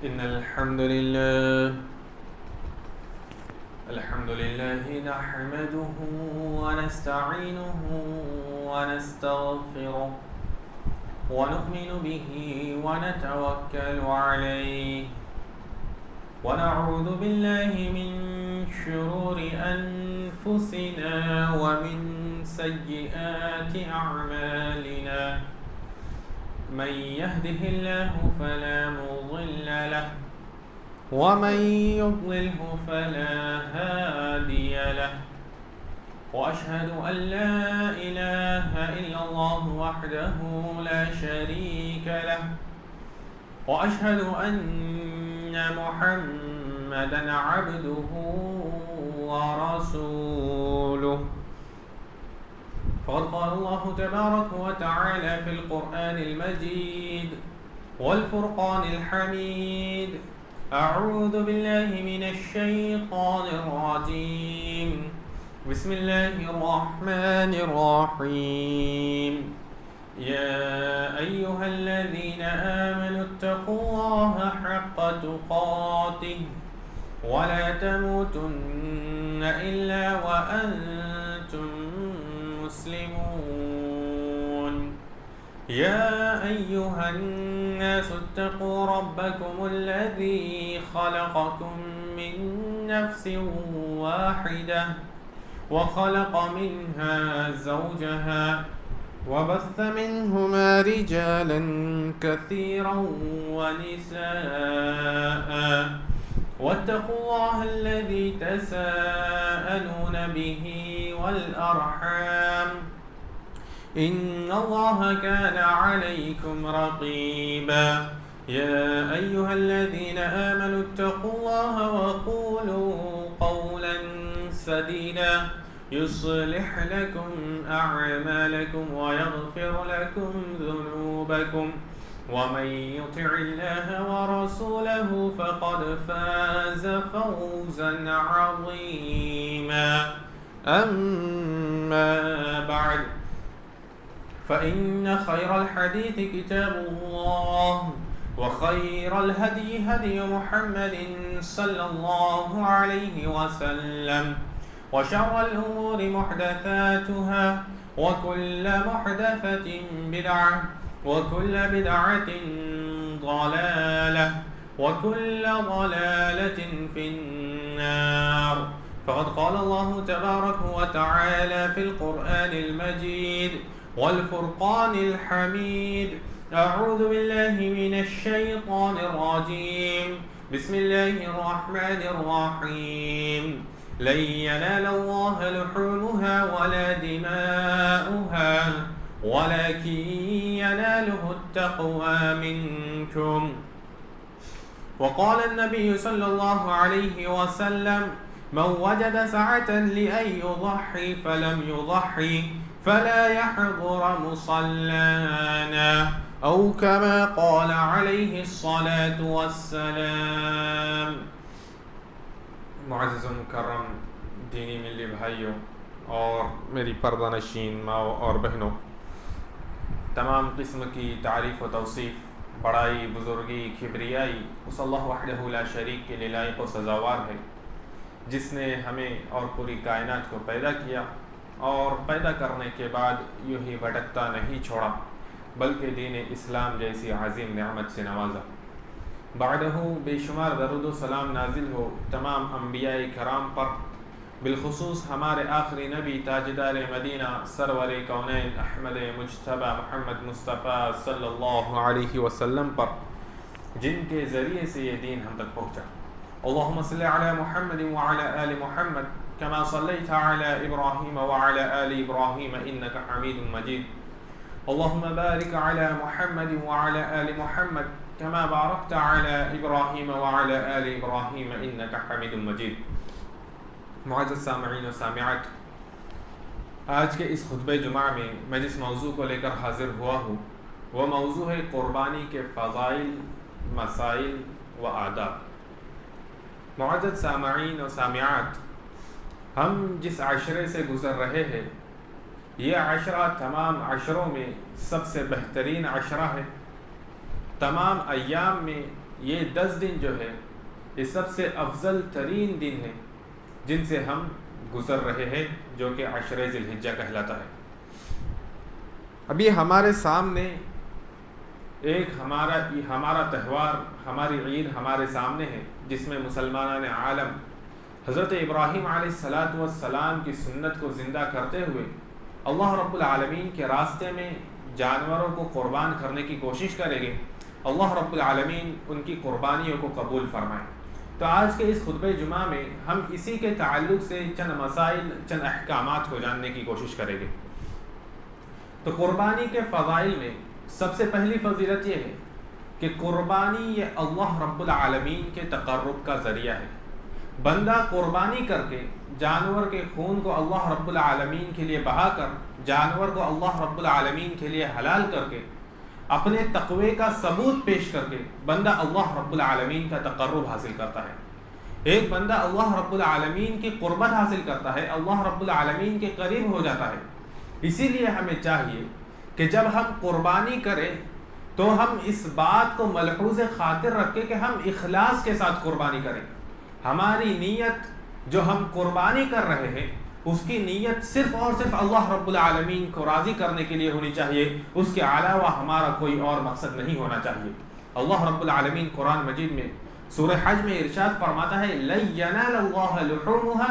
إن الحمد لله نحمده ونستعينه ونستغفره ونؤمن به ونتوكل عليه ونعوذ بالله من شرور أنفسنا ومن سيئات أعمالنا من يهده الله فلا مضل له ومن يضلله فلا هادي له وأشهد أن لا إله إلا الله وحده لا شريك له وأشهد أن محمدا عبده ورسوله فقد قال الله تبارك وتعالى في القرآن المجيد والفرقان الحميد أعوذ بالله من الشيطان الرجيم بسم الله الرحمن الرحيم يا أيها الذين آمنوا اتقوا الله حق تقاته ولا تموتن إلا وأنتم مسلمون يا أيها الناس اتقوا ربكم الذي خلقكم من نفس واحدة وخلق منها زوجها وبث منهما رجالا كثيرا ونساء واتقوا الله الذي تساءلون به والأرحام إن الله كان عليكم رقيبا يا أيها الذين آمنوا اتقوا الله وقولوا قولا سديدا يصلح لكم أعمالكم ويغفر لكم ذنوبكم ومن يطع الله ورسوله فقد فاز فوزا عظيما أما بعد فإن خير الحديث كتاب الله وخير الهدي هدي محمد صلى الله عليه وسلم وشر الأمور محدثاتها وكل محدثة بدعة وكل بدعة ضلالة وكل ضلالة في النار فقد قال الله تبارك وتعالى في القرآن المجيد والفرقان الحميد أعوذ بالله من الشيطان الرجيم بسم الله الرحمن الرحيم لن ينال الله لحومها ولا دماؤها ولكن يناله التقوى منكم وقال النبي صلى الله عليه وسلم من وجد سعة لأن يضحي فلم يضحي فلا يحضر مصلانا أو كما قال عليه الصلاة والسلام معزز و مکرم دینی ملی بھائیوں اور میری پردہ نشین ماؤں اور بہنوں، تمام قسم کی تعریف و توصیف، بڑائی، بزرگی، کبریائی اس اللہ وحدہ لا شریک کے لیے لائق و سزاوار ہے، جس نے ہمیں اور پوری کائنات کو پیدا کیا اور پیدا کرنے کے بعد یوں ہی بھٹکتا نہیں چھوڑا بلکہ دین اسلام جیسی عظیم نعمت سے نوازا۔ بعدہ بے شمار درود و سلام نازل ہو تمام انبیاء کرام پر، بالخصوص ہمارے آخری نبی تاجدار مدینہ سرور کونین احمد مجتبی محمد مصطفیٰ صلی اللہ علیہ وسلم پر، جن کے ذریعے سے یہ دین ہم تک پہنچا۔ اللہم صلی علی محمد وعلی آل محمد كما صليت على إبراهيم وعلى آل إبراهيم إنك حميد مجيد اللهم بارك على محمد وعلى آل محمد كما باركت على إبراهيم وعلى آل إبراهيم إنك حميد مجيد۔ معزز سامعین و سامعات، آج کے اس خطبہ جمعہ میں میں جس موضوع کو لے کر حاضر ہوا ہوں وہ موضوع ہے قربانی کے فضائل، مسائل و آداب۔ معزز سامعین و سامعات، ہم جس عشرے سے گزر رہے ہیں یہ عشرہ تمام عشروں میں سب سے بہترین عشرہ ہے۔ تمام ایام میں یہ 10 دن جو ہے یہ سب سے افضل ترین دن ہے جن سے ہم گزر رہے ہیں، جو کہ عشرہ ذی الحجہ کہلاتا ہے۔ ابھی ہمارے سامنے ایک ہمارا تہوار، ہماری عید ہمارے سامنے ہے، جس میں مسلمانان عالم حضرت ابراہیم علیہ السلام کی سنت کو زندہ کرتے ہوئے اللہ رب العالمین کے راستے میں جانوروں کو قربان کرنے کی کوشش کریں گے۔ اللہ رب العالمین ان کی قربانیوں کو قبول فرمائے۔ تو آج کے اس خطبہ جمعہ میں ہم اسی کے تعلق سے چند مسائل، چند احکامات کو جاننے کی کوشش کریں گے۔ تو قربانی کے فضائل میں سب سے پہلی فضیلت یہ ہے کہ قربانی یہ اللہ رب العالمین کے تقرب کا ذریعہ ہے۔ بندہ قربانی کر کے جانور کے خون کو اللہ رب العالمین کے لیے بہا کر، جانور کو اللہ رب العالمین کے لیے حلال کر کے، اپنے تقوی کا ثبوت پیش کر کے بندہ اللہ رب العالمین کا تقرب حاصل کرتا ہے۔ ایک بندہ اللہ رب العالمین کی قربت حاصل کرتا ہے، اللہ رب العالمین کے قریب ہو جاتا ہے۔ اسی لیے ہمیں چاہیے کہ جب ہم قربانی کریں تو ہم اس بات کو ملحوظ خاطر رکھیں کہ ہم اخلاص کے ساتھ قربانی کریں۔ ہماری نیت جو ہم قربانی کر رہے ہیں اس کی نیت صرف اور صرف اللہ رب العالمین کو راضی کرنے کے لیے ہونی چاہیے، اس کے علاوہ ہمارا کوئی اور مقصد نہیں ہونا چاہیے۔ اللہ رب العالمین قرآن مجید میں سورہ حج میں ارشاد فرماتا ہے لَن يَنَالَ اللَّهَ لُحُومُهَا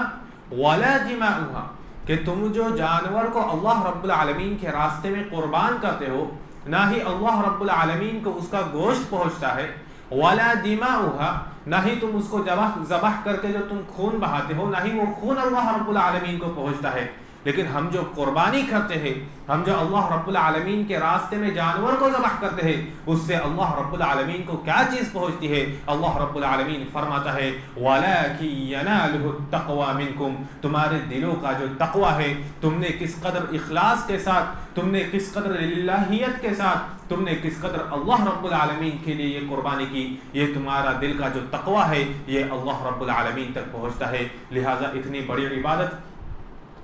وَلَا دِمَاؤُهَا، کہ تم جو جانور کو اللہ رب العالمین کے راستے میں قربان کرتے ہو، نہ ہی اللہ رب العالمین کو اس کا گوشت پہنچتا ہے، وَلَا دِمَاؤُهَا، نہ ہی تم اس کو ذبح کر کے جو تم خون بہاتے ہو، نہ ہی وہ خون اللہ رب العالمین کو پہنچتا ہے۔ لیکن ہم جو قربانی کرتے ہیں، ہم جو اللہ رب العالمین کے راستے میں جانور کو ذبح کرتے ہیں، اس سے اللہ رب العالمین کو کیا چیز پہنچتی ہے؟ اللہ رب العالمین فرماتا ہے وَلَٰكِن يَنَالُهُ التَّقْوَىٰ مِنكُمْ، تمہارے دلوں کا جو تقوی ہے، تم نے کس قدر اخلاص کے ساتھ، تم نے کس قدر للہیت کے ساتھ، تم نے کس قدر اللہ رب العالمین کے لیے یہ قربانی کی، یہ تمہارا دل کا جو تقوی ہے یہ اللہ رب العالمین تک پہنچتا ہے۔ لہٰذا اتنی بڑی عبادت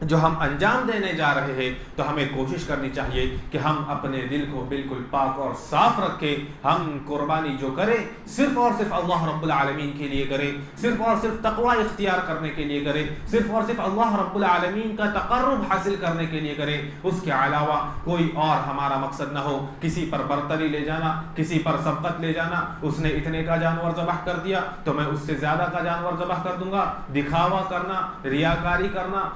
جو ہم انجام دینے جا رہے ہیں تو ہمیں کوشش کرنی چاہیے کہ ہم اپنے دل کو بالکل پاک اور صاف رکھیں۔ ہم قربانی جو کریں صرف اور صرف اللہ رب العالمین کے لیے کریں، صرف اور صرف تقوی اختیار کرنے کے لیے کریں، صرف اور صرف اللہ رب العالمین کا تقرب حاصل کرنے کے لیے کریں، اس کے علاوہ کوئی اور ہمارا مقصد نہ ہو۔ کسی پر برتری لے جانا، کسی پر سبقت لے جانا، اس نے اتنے کا جانور ذبح کر دیا تو میں اس سے زیادہ کا جانور ذبح کر دوں گا، دکھاوا کرنا، ریاکاری کرنا،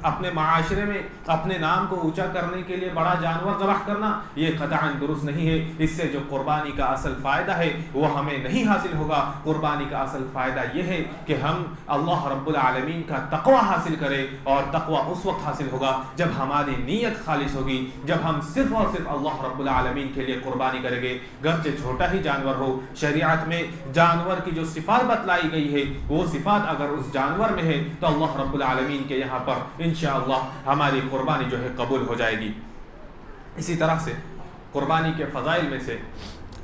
اپنے معاشرے میں اپنے نام کو اونچا کرنے کے لیے بڑا جانور ذبح کرنا، یہ قطعاً درست نہیں ہے۔ اس سے جو قربانی کا اصل فائدہ ہے وہ ہمیں نہیں حاصل ہوگا۔ قربانی کا اصل فائدہ یہ ہے کہ ہم اللہ رب العالمین کا تقوی حاصل کریں، اور تقوی اس وقت حاصل ہوگا جب ہماری نیت خالص ہوگی، جب ہم صرف اور صرف اللہ رب العالمین کے لیے قربانی کریں گے، گرچہ چھوٹا ہی جانور ہو۔ شریعت میں جانور کی جو صفات بتلائی گئی ہے وہ صفات اگر اس جانور میں ہے تو اللہ رب العالمین کے یہاں پر انشاءاللہ ہماری قربانی جو ہے قبول ہو جائے گی۔ اسی طرح سے قربانی کے فضائل میں سے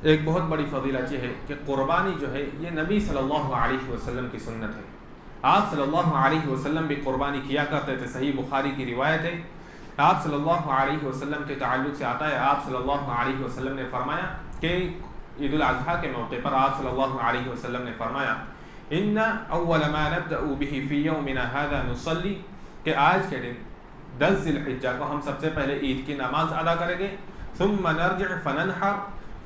ایک بہت بڑی فضیلت یہ ہے کہ قربانی جو ہے یہ نبی صلی اللہ علیہ وسلم کی سنت ہے۔ آپ صلی اللہ علیہ وسلم بھی قربانی کیا کرتے تھے، صحیح بخاری کی روایت ہے۔ آپ صلی اللہ علیہ وسلم کے تعلق سے آتا ہے، آپ صلی اللہ علیہ وسلم نے فرمایا کہ عید الاضحیٰ کے موقع پر آپ صلی اللہ علیہ وسلم نے فرمایا ان اول ما نبدأ به في يومنا هذا نصلي، کہ آج کے دن 10 ذی الحجہ کو ہم سب سے پہلے عید کی نماز ادا کریں گے، ثم نرجع فننحر،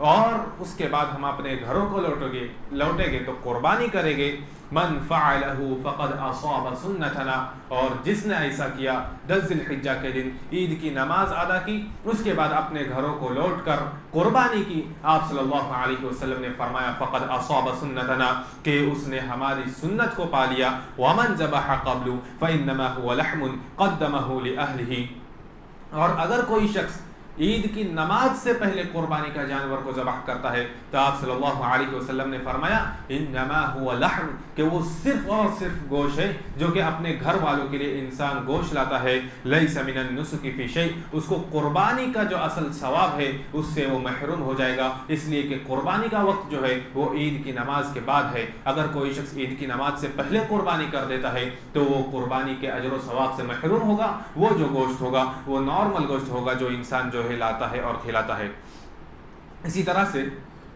اور اس کے بعد ہم اپنے گھروں کو لوٹیں گے تو قربانی کریں گے۔ من فعلہ فقد اصاب سنتنا، اور جس نے ایسا کیا 10 ذی الحجہ کے دن عید کی نماز ادا کی، اس کے بعد اپنے گھروں کو لوٹ کر قربانی کی، آپ صلی اللہ علیہ وسلم نے فرمایا فقد اصاب سنتنا، کہ اس نے ہماری سنت کو پا لیا۔ ومن ذبح قبل فانما هو لحم قدمه لاهله، اور اگر کوئی شخص عید کی نماز سے پہلے قربانی کا جانور کو ذبح کرتا ہے تو آپ صلی اللہ علیہ وسلم نے فرمایا انما هو لحم، کہ وہ صرف اور صرف گوشت ہے جو کہ اپنے گھر والوں کے لیے انسان گوشت لاتا ہے۔ لیس من النسک فی شیء، اس کو قربانی کا جو اصل ثواب ہے اس سے وہ محروم ہو جائے گا، اس لیے کہ قربانی کا وقت جو ہے وہ عید کی نماز کے بعد ہے۔ اگر کوئی شخص عید کی نماز سے پہلے قربانی کر دیتا ہے تو وہ قربانی کے اجر و ثواب سے محروم ہوگا۔ وہ جو گوشت ہوگا وہ نارمل گوشت ہوگا جو انسان جو لاتا ہے اور کھلاتا ہے۔ اسی طرح سے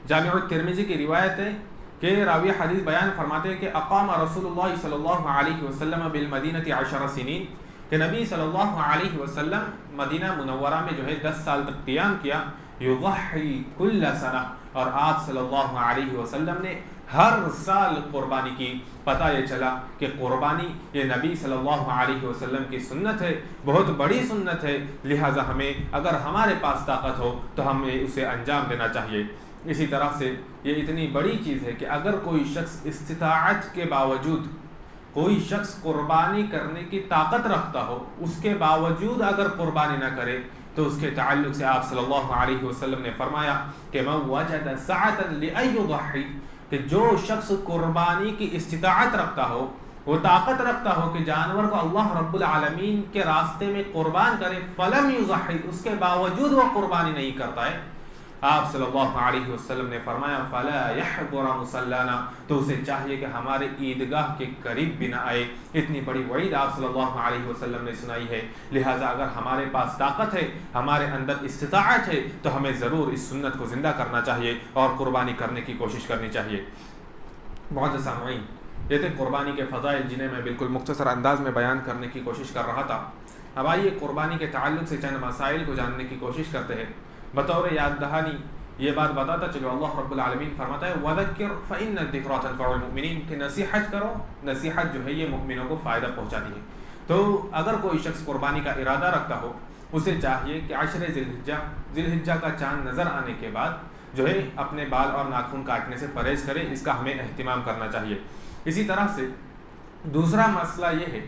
جامع الترمذی کی روایت ہے کہ راوی حدیث بیان فرماتے ہیں کہ اقام رسول اللہ صلی اللہ علیہ وسلم بالمدینۃ 10 سنین، کہ نبی صلی اللہ علیہ وسلم مدینہ منورہ میں جو ہے 10 سال تک قیام کیا، یضحی کل سنہ، اور آپ صلی اللہ علیہ وسلم نے ہر سال قربانی کی۔ پتہ یہ چلا کہ قربانی یہ نبی صلی اللہ علیہ وسلم کی سنت ہے، بہت بڑی سنت ہے، لہٰذا ہمیں اگر ہمارے پاس طاقت ہو تو ہمیں اسے انجام دینا چاہیے۔ اسی طرح سے یہ اتنی بڑی چیز ہے کہ اگر کوئی شخص استطاعت کے باوجود، کوئی شخص قربانی کرنے کی طاقت رکھتا ہو، اس کے باوجود اگر قربانی نہ کرے تو اس کے تعلق سے آپ صلی اللہ علیہ وسلم نے فرمایا کہ من وجد سعة لأن يضحي، کہ جو شخص قربانی کی استطاعت رکھتا ہو، وہ طاقت رکھتا ہو کہ جانور کو اللہ رب العالمین کے راستے میں قربان کرے، فلم یضحی، اس کے باوجود وہ قربانی نہیں کرتا ہے، آپ صلی اللہ علیہ وسلم نے فرمایا فلا يحضر مصلانا، تو اسے چاہیے کہ ہمارے عیدگاہ کے قریب بھی نہ آئے۔ اتنی بڑی وعید آپ صلی اللہ علیہ وسلم نے سنائی ہے، لہٰذا اگر ہمارے پاس طاقت ہے، ہمارے اندر استطاعت ہے، تو ہمیں ضرور اس سنت کو زندہ کرنا چاہیے اور قربانی کرنے کی کوشش کرنی چاہیے۔ معزز سامعین، یہ تھے قربانی کے فضائل جنہیں میں بالکل مختصر انداز میں بیان کرنے کی کوشش کر رہا تھا۔ اب آئیے قربانی کے تعلق سے چند مسائل کو جاننے کی کوشش کرتے ہیں۔ بطور یاد دہانی یہ بات بتاتا چلو، اللہ رب العالمین فرماتا ہے وَذَكِّرْ فَإِنَّ الذِّكْرَىٰ تَنفَعُ الْمُؤْمِنِينَ، کہ نصیحت کرو، نصیحت جو ہے یہ مؤمنوں کو فائدہ پہنچاتی ہے۔ تو اگر کوئی شخص قربانی کا ارادہ رکھتا ہو، اسے چاہیے کہ 10 ذی الحجہ کا چاند نظر آنے کے بعد جو ہے اپنے بال اور ناخن کاٹنے سے پرہیز کرے، اس کا ہمیں اہتمام کرنا چاہیے۔ اسی طرح سے دوسرا مسئلہ یہ ہے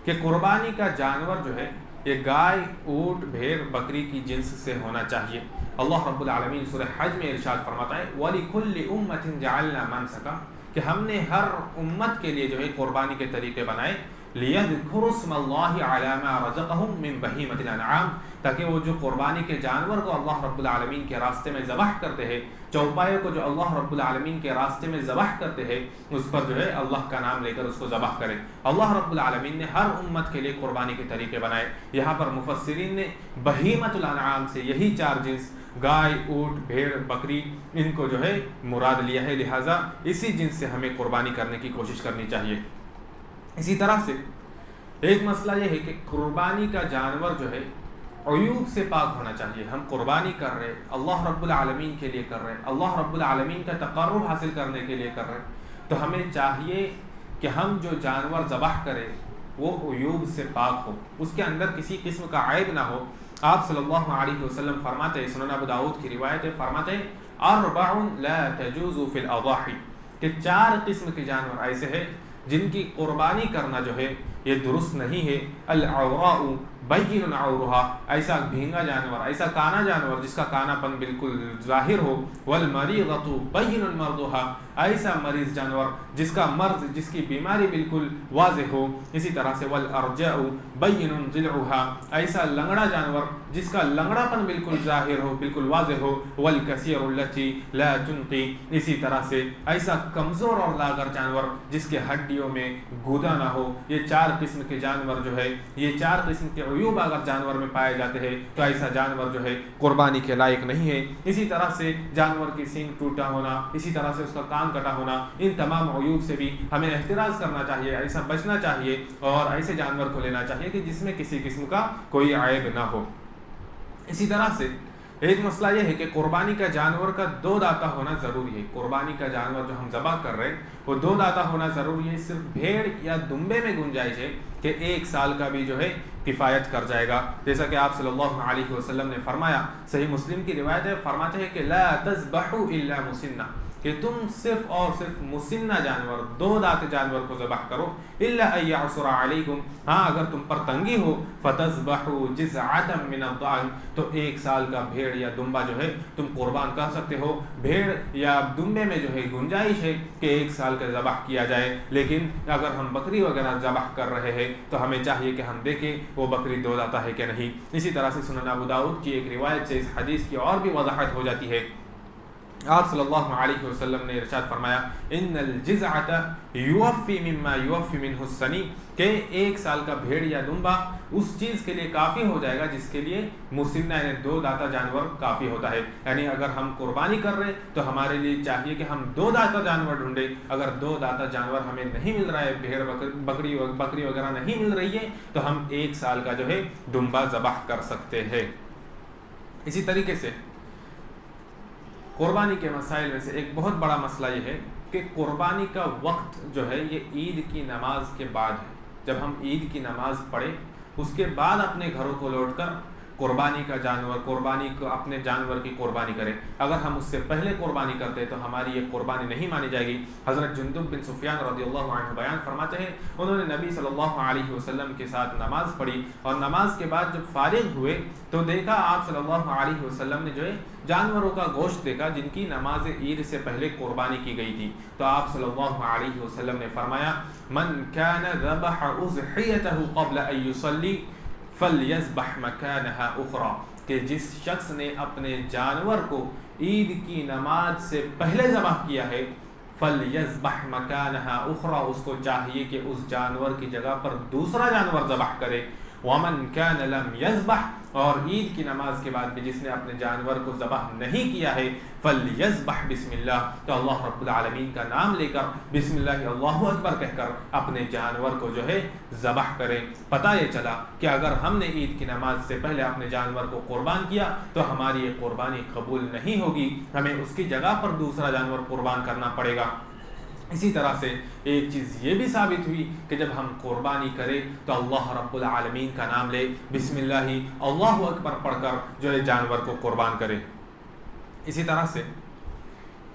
کہ قربانی کا جانور جو ہے یہ گائے، اونٹ، بھیڑ، بکری کی جنس سے ہونا چاہیے۔ اللہ رب العالمین سورہ حج میں ارشاد فرماتا ہے وَلِكُلِّ أُمَّةٍ جَعَلْنَا مَنْسَكًا، کہ ہم نے ہر امت کے لیے جو ہے قربانی کے طریقے بنائے، لِيَذْكُرُوا اسْمَ اللَّهِ عَلَىٰ مَا رَزَقَهُم مِّن بَهِيمَةِ الْأَنْعَامِ، تاکہ وہ جو قربانی کے جانور کو اللہ رب العالمین کے راستے میں ذبح کرتے ہیں، چوپائے کو جو اللہ رب العالمین کے راستے میں ذبح کرتے ہیں، اس پر جو ہے اللہ کا نام لے کر اس کو ذبح کرے۔ اللہ رب العالمین نے ہر امت کے لیے قربانی کے طریقے بنائے۔ یہاں پر مفسرین نے بہیمۃ الانعام سے یہی 4 جنس گائے، اونٹ، بھیڑ، بکری، ان کو جو ہے مراد لیا ہے، لہٰذا اسی جنس سے ہمیں قربانی کرنے کی کوشش کرنی چاہیے۔ اسی طرح سے ایک مسئلہ یہ ہے کہ قربانی کا جانور جو ہے عیوب سے پاک ہونا چاہیے۔ ہم قربانی کر رہے، اللہ رب العالمین کے لیے کر رہے، اللہ رب العالمین کا تقرب حاصل کرنے کے لیے کر رہے، تو ہمیں چاہیے کہ ہم جو جانور ذبح کریں وہ عیوب سے پاک ہو، اس کے اندر کسی قسم کا عیب نہ ہو۔ آپ صلی اللہ علیہ وسلم فرماتے ہیں، سنن ابو داؤد کی روایت ہے، فرماتے ہیں 4 لا تجوز فی الاضاحی، کہ 4 قسم کے جانور ایسے ہیں جن کی قربانی کرنا جو ہے یہ درست نہیں ہے۔ العوراء بین عورها، ایسا بھینگا جانور، ایسا کانا جانور جس کا کانا پن بالکل ظاہر ہو۔ والمریضۃ بین مرضها، ایسا مریض جانور جس کا مرض، جس کی بیماری بالکل واضح ہو۔ اسی طرح سے والارجاء بین ضلعها، ایسا لنگڑا جانور جس کا لنگڑا پن بالکل ظاہر ہو، بالکل واضح ہو۔ والکثیر التي لا تنقی، اسی طرح سے ایسا کمزور اور لاغر جانور جس کے ہڈیوں میں گودا نہ ہو۔ یہ 4 قسم کے جانور جو ہے، یہ 4 قسم کے عیوب اگر جانور میں پائے جاتے ہیں تو ایسا جانور جو ہے قربانی کے لائق نہیں ہے۔ اسی طرح سے جانور کی سینگ ٹوٹا ہونا، اسی طرح سے اس کا کان کٹا ہونا، ان تمام عیوب سے بھی ہمیں احتراز کرنا چاہیے، ایسا بچنا چاہیے اور ایسے جانور کو لینا چاہیے کہ جس میں کسی قسم کا کوئی عیب نہ ہو۔ اسی طرح سے ایک مسئلہ یہ ہے کہ قربانی کا جانور کا 2 دانتہ ہونا ضروری ہے۔ قربانی کا جانور جو ہم ذبح کر رہے ہیں وہ 2 دانتہ ہونا ضروری ہے۔ صرف بھیڑ یا دمبے میں گنجائش ہے کہ 1 سال کا بھی جو ہے کفایت کر جائے گا، جیسا کہ آپ صلی اللہ علیہ وسلم نے فرمایا۔ صحیح مسلم کی روایت ہے، فرماتے ہیں کہ لا تذبحوا الا مسنہ، کہ تم صرف اور صرف مسنہ جانور، 2 دانت جانور کو ذبح کرو۔ الا ان يعثر علیکم، ہاں اگر تم پر تنگی ہو، فتذبحوا جزعۃ من الضأن، تو 1 سال کا بھیڑ یا دمبا جو ہے تم قربان کر سکتے ہو۔ بھیڑ یا دمبے میں جو ہے گنجائش ہے کہ 1 سال کا ذبح کیا جائے، لیکن اگر ہم بکری وغیرہ ذبح کر رہے ہیں تو ہمیں چاہیے کہ ہم دیکھیں وہ بکری 2 دانتہ ہے کہ نہیں۔ اسی طرح سے سنن ابو داؤد کی ایک روایت سے اس حدیث کی اور بھی وضاحت ہو جاتی ہے آپ صلی اللہ علیہ وسلم نے ارشاد فرمایا ان الجزعۃ یوفی مما یوفی منہ السنی، کہ ایک سال کا بھیڑ یا دمبا اس چیز کے لیے کافی ہو جائے گا جس کے لیے مسنہ یعنی 2 داتا جانور کافی ہوتا ہے. یعنی اگر ہم قربانی کر رہے تو ہمارے لیے چاہیے کہ ہم 2 داتا جانور ڈھونڈیں. اگر 2 داتا جانور ہمیں نہیں مل رہا ہے، بھیڑ بکری وغیرہ نہیں مل رہی ہے، تو ہم 1 سال کا جو ہے دمبا ذبح کر سکتے ہیں. اسی طریقے سے قربانی کے مسائل میں سے ایک بہت بڑا مسئلہ یہ ہے کہ قربانی کا وقت جو ہے یہ عید کی نماز کے بعد ہے. جب ہم عید کی نماز پڑھیں اس کے بعد اپنے گھروں کو لوٹ کر قربانی کا جانور اپنے جانور کی قربانی کریں. اگر ہم اس سے پہلے قربانی کرتے تو ہماری یہ قربانی نہیں مانی جائے گی. حضرت جندب بن سفیان رضی اللہ عنہ بیان فرماتے ہیں انہوں نے نبی صلی اللہ علیہ وسلم کے ساتھ نماز پڑھی اور نماز کے بعد جب فارغ ہوئے تو دیکھا آپ صلی اللہ علیہ وسلم نے جو ہے جانوروں کا گوشت دیکھا جن کی نماز عید سے پہلے قربانی کی گئی تھی. تو آپ صلی اللہ علیہ وسلم نے فرمایا من كان ذبح اضحیته قبل ان يصلي فَلْيَذْبَحْ مَكَانَهَا أُخْرَى، کہ جس شخص نے اپنے جانور کو عید کی نماز سے پہلے ذبح کیا ہے فَلْيَذْبَحْ مَكَانَهَا أُخْرَى، اس کو چاہیے کہ اس جانور کی جگہ پر دوسرا جانور ذبح کرے. وَمَنْ كَانَ لَمْ يَذْبَحْ، اور عید کی نماز کے بعد بھی جس نے اپنے جانور کو ذبح نہیں کیا ہے فَلْيَذْبَحْ بِسْمِ اللَّهِ، تو اللہ رب العالمین کا نام لے کر بسم اللہ اللہ اکبر کہہ کر اپنے جانور کو جو ہے ذبح کرے. پتہ یہ چلا کہ اگر ہم نے عید کی نماز سے پہلے اپنے جانور کو قربان کیا تو ہماری یہ قربانی قبول نہیں ہوگی، ہمیں اس کی جگہ پر دوسرا جانور قربان کرنا پڑے گا. اسی طرح سے ایک چیز یہ بھی ثابت ہوئی کہ جب ہم قربانی کریں تو اللہ رب العالمین کا نام لے، بسم اللہ اللہ اکبر پڑھ کر جو ہے جانور کو قربان کرے. اسی طرح سے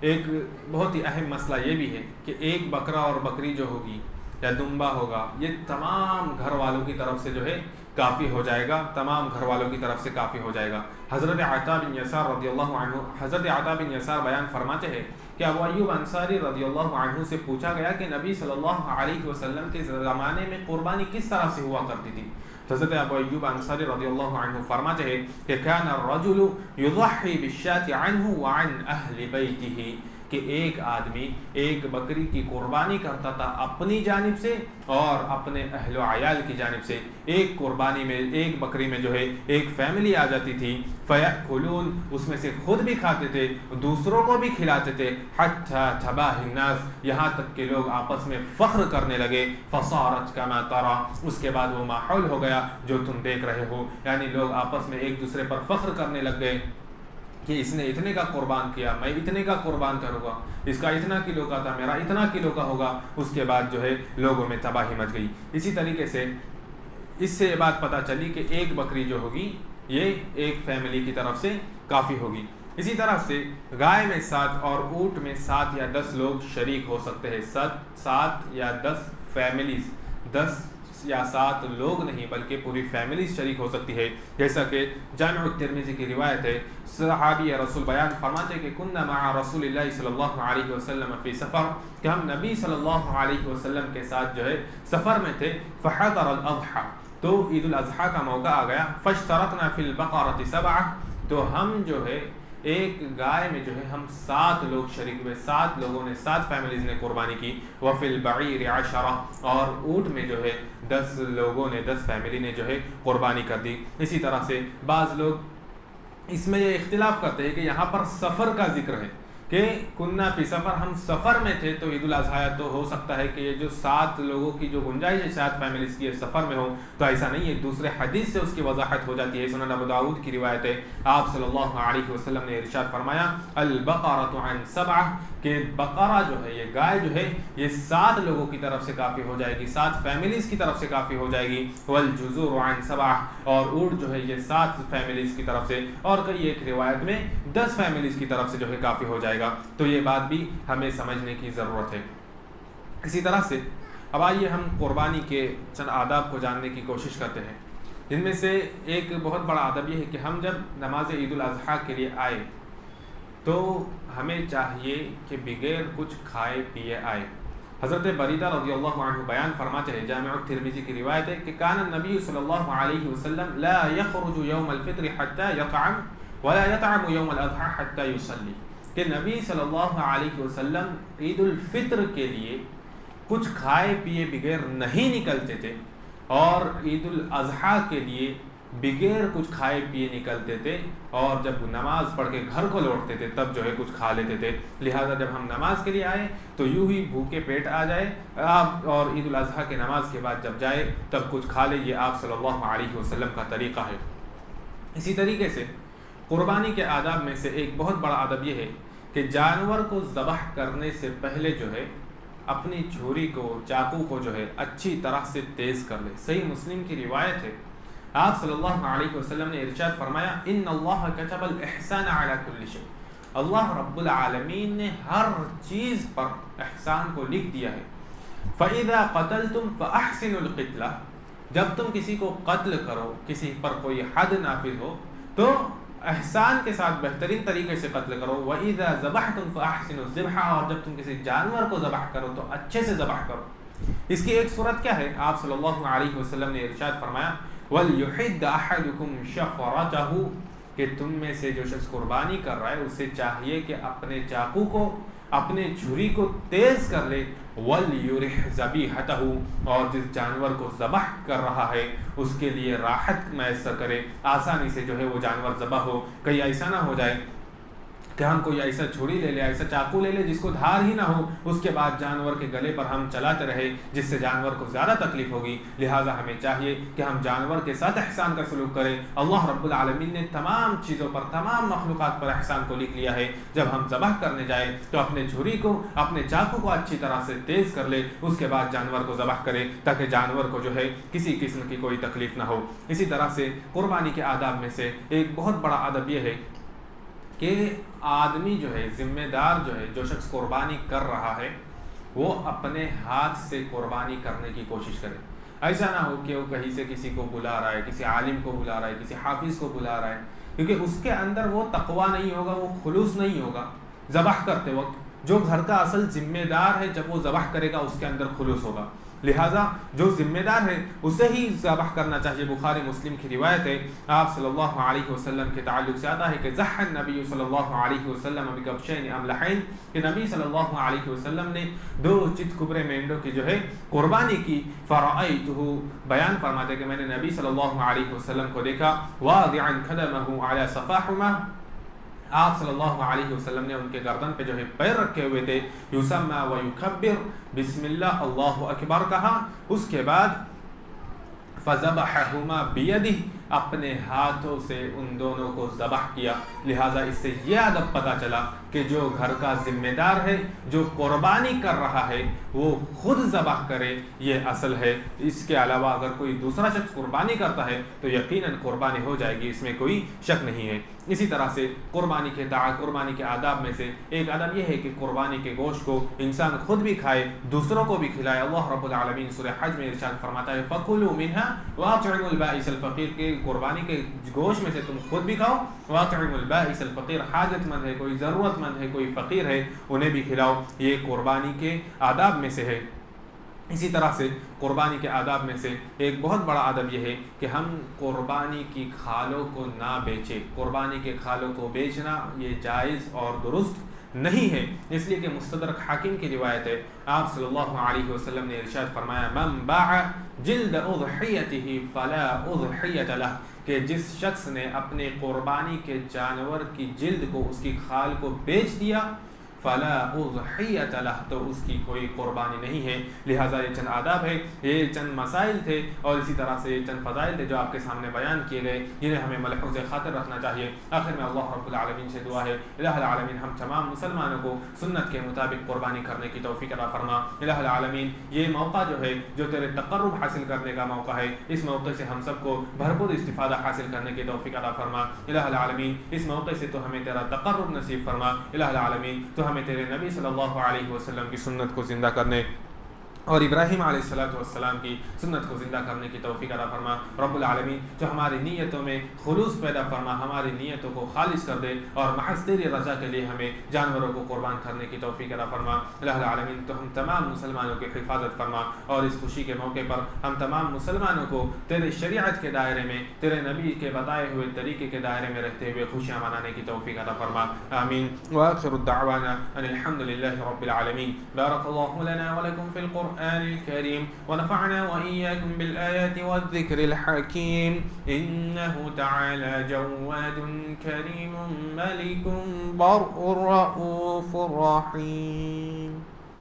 ایک بہت ہی اہم مسئلہ یہ بھی ہے کہ ایک بکرا اور بکری جو ہوگی یا دمبا ہوگا یہ تمام گھر والوں کی طرف سے جو ہے کافی ہو جائے گا، تمام گھر والوں کی طرف سے کافی ہو جائے گا. حضرت عطا بن یسار رضی اللہ عنہ، حضرت عطا بن یسار بیان فرماتے ہیں کہ ابو ایوب انصاری رضی اللہ عنہ سے پوچھا گیا کہ نبی صلی اللہ علیہ وسلم کے زمانے میں قربانی کس طرح سے ہوا کرتی تھی. حضرت ابو ایوب انصاری رضی اللہ عنہ فرماتے ہیں کہ کان الرجل یضحی بالشاة عنه وعن اہل بیتہ، کہ ایک آدمی ایک بکری کی قربانی کرتا تھا اپنی جانب سے اور اپنے اہل و عیال کی جانب سے. ایک قربانی میں ایک بکری میں جو ہے ایک فیملی آ جاتی تھی، فیأکلون، اس میں سے خود بھی کھاتے تھے دوسروں کو بھی کھلاتے تھے، حتی تباہ الناس، یہاں تک کہ لوگ آپس میں فخر کرنے لگے، فصارت کما ترى، اس کے بعد وہ ماحول ہو گیا جو تم دیکھ رہے ہو. یعنی لوگ آپس میں ایک دوسرے پر فخر کرنے لگ گئے کہ اس نے اتنے کا قربان کیا، میں اتنے کا قربان کروں گا، اس کا اتنا کلو کا تھا میرا اتنا کلو کا ہوگا. اس کے بعد جو ہے لوگوں میں تباہی مچ گئی. اسی طریقے سے اس سے یہ بات پتہ چلی کہ ایک بکری جو ہوگی یہ ایک فیملی کی طرف سے کافی ہوگی. اسی طرح سے گائے میں 7 اور اونٹ میں 7 یا 10 لوگ شریک ہو سکتے ہیں. 7 یا 10 فیملیز، 10 یا 7 لوگ نہیں بلکہ پوری فیملی شریک ہو سکتی ہے. جیسا کہ جامع الترمذی کی روایت ہے، صحابی رسول بیان فرماتے ہیں کہ کننا مع رسول اللہ صلی اللہ علیہ وسلم فی سفر، کہ ہم نبی صلی اللہ علیہ وسلم کے ساتھ جو ہے سفر میں تھے. فحضر الاضحى، تو عید الاضحیٰ کا موقع آ گیا. فاشترطنا فی البقرۃ 7، تو ہم جو ہے ایک گائے میں جو ہے ہم 7 لوگ شریک ہوئے، 7 لوگوں نے 7 فیملیز نے قربانی کی. وفی البعیر 10، اور اونٹ میں جو ہے 10 لوگوں نے 10 فیملی نے جو ہے قربانی کر دی. اسی طرح سے بعض لوگ اس میں یہ اختلاف کرتے ہیں کہ یہاں پر سفر کا ذکر ہے کہ کننا فی سفر، ہم سفر میں تھے تو عید الاضحیٰ تو ہو سکتا ہے کہ یہ جو 7 لوگوں کی جو گنجائش ہے 7 فیملیز کی سفر میں ہو، تو ایسا نہیں ہے. دوسرے حدیث سے اس کی وضاحت ہو جاتی ہے. سنن ابو داؤد کی روایت ہے، آپ صلی اللہ علیہ وسلم نے ارشاد فرمایا البقرۃ عن 7، کہ بقرہ جو ہے یہ گائے جو ہے یہ 7 لوگوں کی طرف سے کافی ہو جائے گی، 7 فیملیز کی طرف سے کافی ہو جائے گی. والجزور عن 7، اور اونٹ جو ہے یہ 7 فیملیز کی طرف سے، اور کئی ایک روایت میں 10 فیملیز کی طرف سے جو ہے کافی ہو جائے گا. تو یہ بات بھی ہمیں سمجھنے کی ضرورت ہے. اسی طرح سے اب آئیے ہم قربانی کے چند آداب کو جاننے کی کوشش کرتے ہیں. جن میں سے ایک بہت بڑا آداب یہ ہے کہ ہم جب نماز عید الاضحیٰ کے لیے آئے تو ہمیں چاہیے کہ بغیر کچھ کھائے پیے آئے. حضرت بریدہ رضی اللہ عنہ بیان فرماتے ہیں، جامع الترمذی کی روایت ہے کہ کان النبی صلی اللہ علیہ وسلم لا يخرج يوم الفطر حتى يطعم ولا يطعم يوم الاضحى حتى يصلي، کہ نبی صلی اللہ علیہ وسلم عید الفطر کے لیے کچھ کھائے پیے بغیر نہیں نکلتے تھے، اور عید الاضحیٰ کے لیے بغیر کچھ کھائے پیے نکلتے تھے، اور جب نماز پڑھ کے گھر کو لوٹتے تھے تب جو ہے کچھ کھا لیتے تھے۔ لہٰذا جب ہم نماز کے لیے آئے تو یوں ہی بھوکے پیٹ آ جائے آپ، اور عید الاضحیٰ کی نماز کے بعد جب جائے تب کچھ کھا لے، یہ آپ صلی اللہ علیہ وسلم کا طریقہ ہے۔ اسی طریقے سے قربانی کے آداب میں سے ایک بہت بڑا ادب یہ ہے کہ جانور کو ذبح کرنے سے پہلے جو ہے اپنی چھری کو، چاقو کو جو ہے اچھی طرح سے تیز کر لے۔ صحیح مسلم کی روایت ہے، آپ صلی اللہ علیہ وسلم نے ارشاد فرمایا، ان اللہ کتب الاحسان علی کل شیء، اللہ رب العالمین نے ہر چیز پر احسان کو لکھ دیا ہے۔ فَإِذَا قَتَلْتُمْ فَأَحْسِنُوا الْقِتْلَةَ، جب تم کسی کو قتل کرو، کسی پر کوئی حد نافذ ہو تو احسان کے ساتھ بہترین طریقے سے قتل کرو۔ وَإِذَا ذَبَحْتُمْ فَأَحْسِنُوا الذِّبْحَ، اور جب تم کسی جانور کو ذبح کرو تو اچھے سے ذبح کرو۔ اس کی ایک صورت کیا ہے؟ آپ صلی اللہ علیہ وسلم نے ارشاد فرمایا، وَلْيُحِدَّ أَحَدُكُمْ شَفْرَتَهُ، کہ تم میں سے جو شخص قربانی کر رہا ہے اسے چاہیے کہ اپنے چاقو کو، اپنے چھری کو تیز کر لے۔ وَلْيُرِحْ ذَبِيحَتَهُ، اور جس جانور کو ذبح کر رہا ہے اس کے لیے راحت میسر کرے، آسانی سے جو ہے وہ جانور ذبح ہو۔ کہیں ایسا نہ ہو جائے کہ ہم کوئی ایسا چھری لے لے، ایسا چاقو لے لے جس کو دھار ہی نہ ہو، اس کے بعد جانور کے گلے پر ہم چلاتے رہے جس سے جانور کو زیادہ تکلیف ہوگی۔ لہٰذا ہمیں چاہیے کہ ہم جانور کے ساتھ احسان کا سلوک کریں۔ اللہ رب العالمین نے تمام چیزوں پر، تمام مخلوقات پر احسان کو لکھ لیا ہے۔ جب ہم ذبح کرنے جائیں تو اپنے چھری کو، اپنے چاقو کو اچھی طرح سے تیز کر لے، اس کے بعد جانور کو ذبح کرے تاکہ جانور کو جو ہے کسی قسم کی کوئی تکلیف نہ ہو۔ اسی طرح سے قربانی کے آداب میں سے ایک بہت بڑا ادب یہ ہے کہ آدمی جو ہے، ذمہ دار جو ہے، جو شخص قربانی کر رہا ہے وہ اپنے ہاتھ سے قربانی کرنے کی کوشش کرے۔ ایسا نہ ہو کہ وہ کہیں سے کسی کو بلا رہا ہے، کسی عالم کو بلا رہا ہے، کسی حافظ کو بلا رہا ہے، کیونکہ اس کے اندر وہ تقویٰ نہیں ہوگا، وہ خلوص نہیں ہوگا۔ ذبح کرتے وقت جو گھر کا اصل ذمہ دار ہے جب وہ ذبح کرے گا اس کے اندر خلوص ہوگا، لہٰذا جو ذمہ دار ہے اسے ہی ذبح کرنا چاہیے۔ بخاری مسلم کی روایت ہے، آپ صلی اللہ علیہ وسلم کے تعلق سے آتا ہے کہ ضحى النبی صلی اللہ علیہ وسلم بکبشین املحین، کہ نبی صلی اللہ علیہ وسلم نے 2 چت کبرے مینڈوں کی جو ہے قربانی کی۔ فرأیتہ، بیان فرماتے کہ میں نے نبی صلی اللہ علیہ وسلم کو دیکھا، واضعا قدمہ علی صفاحمہ، آپ صلی اللہ علیہ وسلم نے ان کے گردن پہ جو ہے پیر رکھے ہوئے تھے، یسمع و یکبر، بسم اللہ اللہ اکبر کہا، اس کے بعد فذبحہما بیدہ، اپنے ہاتھوں سے ان دونوں کو ذبح کیا۔ لہٰذا اس سے یہ ادب پتہ چلا کہ جو گھر کا ذمہ دار ہے، جو قربانی کر رہا ہے، وہ خود ذبح کرے، یہ اصل ہے۔ اس کے علاوہ اگر کوئی دوسرا شخص قربانی کرتا ہے تو یقیناً قربانی ہو جائے گی، اس میں کوئی شک نہیں ہے۔ اسی طرح سے قربانی کے آداب میں سے ایک ادب یہ ہے کہ قربانی کے گوشت کو انسان خود بھی کھائے، دوسروں کو بھی کھلائے۔ اللہ رب العالمین سورہ حج میں ارشاد فرماتا ہے، فَكُلُوا مِنْهَا وَأَطْعِمُوا الْبَائِسَ الْفَقِيرَ، کہ قربانی کے گوشت میں سے تم خود بھی کھاؤ، وَأَطْعِمُوا الْبَائِسَ الْفَقِيرَ، حاجت مند ہے، کوئی ضرورت مند ہے، کوئی فقیر ہے، انہیں بھی کھلاؤ، یہ قربانی کے آداب میں سے ہے۔ اسی طرح سے قربانی کے آداب میں سے ایک بہت بڑا ادب یہ ہے کہ ہم قربانی کی کھالوں کو نہ بیچیں۔ قربانی کے کھالوں کو بیچنا یہ جائز اور درست نہیں ہے، اس لیے کہ مستدرک حاکم کی روایت ہے، آپ صلی اللہ علیہ وسلم نے ارشاد فرمایا، من باع جلد اضحیتہ فلا اضحیۃ لہ، کہ جس شخص نے اپنے قربانی کے جانور کی جلد کو، اس کی کھال کو بیچ دیا، فلا اضحیۃ لہ، تو اس کی کوئی قربانی نہیں ہے۔ لہٰذا یہ چند آداب ہے، یہ چند مسائل تھے، اور اسی طرح سے یہ چند فضائل تھے جو آپ کے سامنے بیان کیے گئے، جنہیں ہمیں ملحوظ خاطر رکھنا چاہیے۔ آخر میں اللہ رب العالمین سے دعا ہے، الہ العالمین ہم تمام مسلمانوں کو سنت کے مطابق قربانی کرنے کی توفیق عطا فرما۔ الہ العالمین یہ موقع جو ہے، جو تیرے تقرب حاصل کرنے کا موقع ہے، اس موقع سے ہم سب کو بھرپور استفادہ حاصل کرنے کی توفیق عطا فرما۔ الہ العالمین اس موقع سے تو ہمیں تیرا تقرب نصیب فرما۔ الہ العالمین تو ہمیں تیرے نبی صلی اللہ علیہ وسلم کی سنت کو زندہ کرنے اور ابراہیم علیہ السلام کی سنت کو زندہ کرنے کی توفیق عطا فرما رب العالمین. جو ہماری نیتوں میں خلوص پیدا فرما، ہماری نیتوں کو خالص کر دے اور محض تیری رضا کے لیے ہمیں جانوروں کو قربان کرنے کی توفیق عطا فرما. الہ العالمین تو ہم تمام مسلمانوں کی حفاظت فرما، اور اس خوشی کے موقع پر ہم تمام مسلمانوں کو تیرے شریعت کے دائرے میں، تیرے نبی کے بتائے ہوئے طریقے کے دائرے میں رہتے ہوئے خوشیاں منانے کی توفیق عطا فرما. آمین. وآخر الدعوانا ان الحمد للہ رب العالمین. بارک اللہ لنا ولکم فی القرآن الكريم ونفعنا وإياكم بالآيات والذكر الحكيم. إنه تعالى جواد كريم ملك بر رؤوف رحيم.